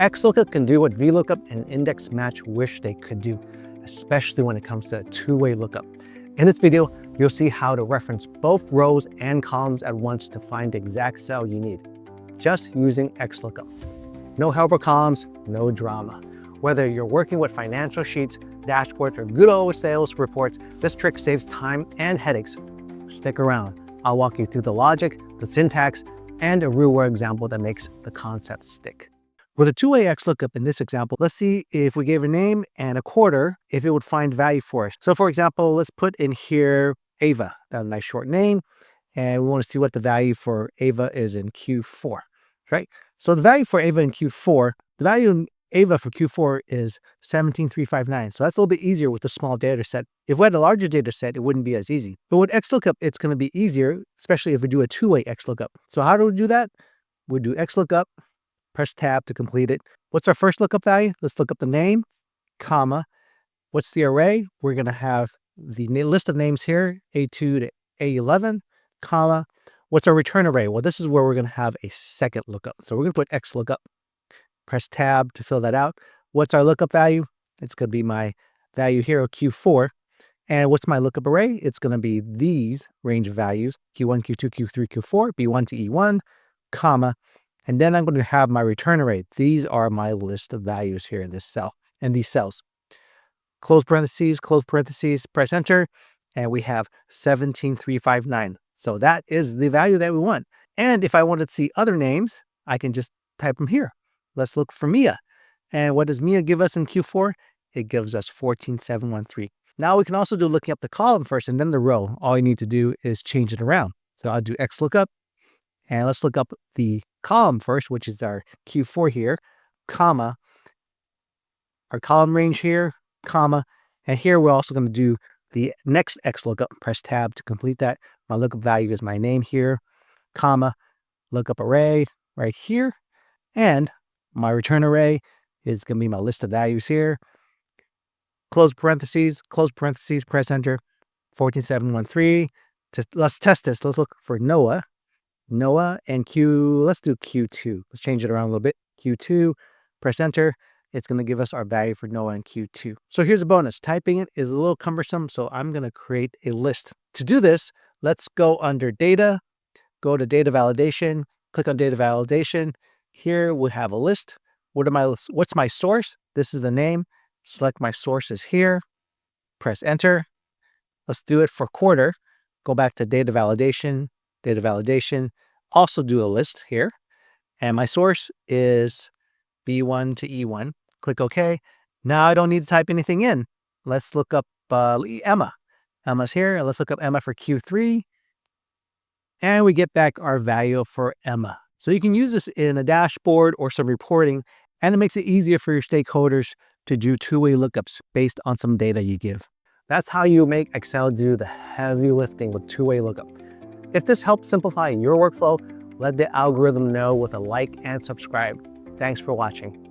XLOOKUP can do what VLOOKUP and INDEX MATCH wish they could do, especially when it comes to a two-way lookup. In this video, you'll see how to reference both rows and columns at once to find the exact cell you need, just using XLOOKUP. No helper columns, no drama. Whether you're working with financial sheets, dashboards, or good old sales reports, this trick saves time and headaches. Stick around. I'll walk you through the logic, the syntax, and a real-world example that makes the concept stick. With a two-way XLOOKUP in this example, let's see if we gave a name and a quarter, if it would find value for us. So for example, let's put in here Ava, that's a nice short name, and we want to see what the value for Ava is in Q4, right? So the value for Ava in Q4, the value in Ava for Q4 is 17,359. So that's a little bit easier with a small data set. If we had a larger data set, it wouldn't be as easy. But with XLOOKUP, it's going to be easier, especially if we do a two-way XLOOKUP. So how do we do that? We do XLOOKUP, press tab to complete it. What's our first lookup value? Let's look up the name, comma. What's the array? We're going to have the list of names here, A2 to A11, comma. What's our return array? Well, this is where we're going to have a second lookup. So we're going to put XLOOKUP. Press tab to fill that out. What's our lookup value? It's going to be my value here, Q4. And what's my lookup array? It's going to be these range of values, Q1, Q2, Q3, Q4, B1 to E1, comma. And then I'm going to have my return array. These are my list of values here in this cell and these cells. Close parentheses, press enter, and we have 17,359. So that is the value that we want. And if I wanted to see other names, I can just type them here. Let's look for Mia. And what does Mia give us in Q4? It gives us 14,713. Now we can also do looking up the column first and then the row. All you need to do is change it around. So I'll do XLOOKUP, and let's look up the column first, which is our Q4 here, comma, our column range here, comma, and here we're also going to do the next XLOOKUP. Press tab to complete that. My lookup value is my name here, comma, lookup array right here, and my return array is going to be my list of values here. Close parentheses, press enter, 14,713. Let's test this. Let's look for Noah and let's do Q2. Let's change it around a little bit. Q2, press enter. It's going to give us our value for Noah in Q2. So here's a bonus. Typing it is a little cumbersome, so I'm going to create a list. To do this, let's go under data, go to data validation, click on data validation. Here we have a list. What's my source? This is the name. Select my sources here. Press enter. Let's do it for quarter. Go back to data validation, also do a list here. And my source is B1 to E1. Click OK. Now I don't need to type anything in. Let's look up Emma. Emma's here. Let's look up Emma for Q3. And we get back our value for Emma. So you can use this in a dashboard or some reporting, and it makes it easier for your stakeholders to do two-way lookups based on some data you give. That's how you make Excel do the heavy lifting with two-way lookup. If this helps simplify your workflow, let the algorithm know with a like and subscribe. Thanks for watching.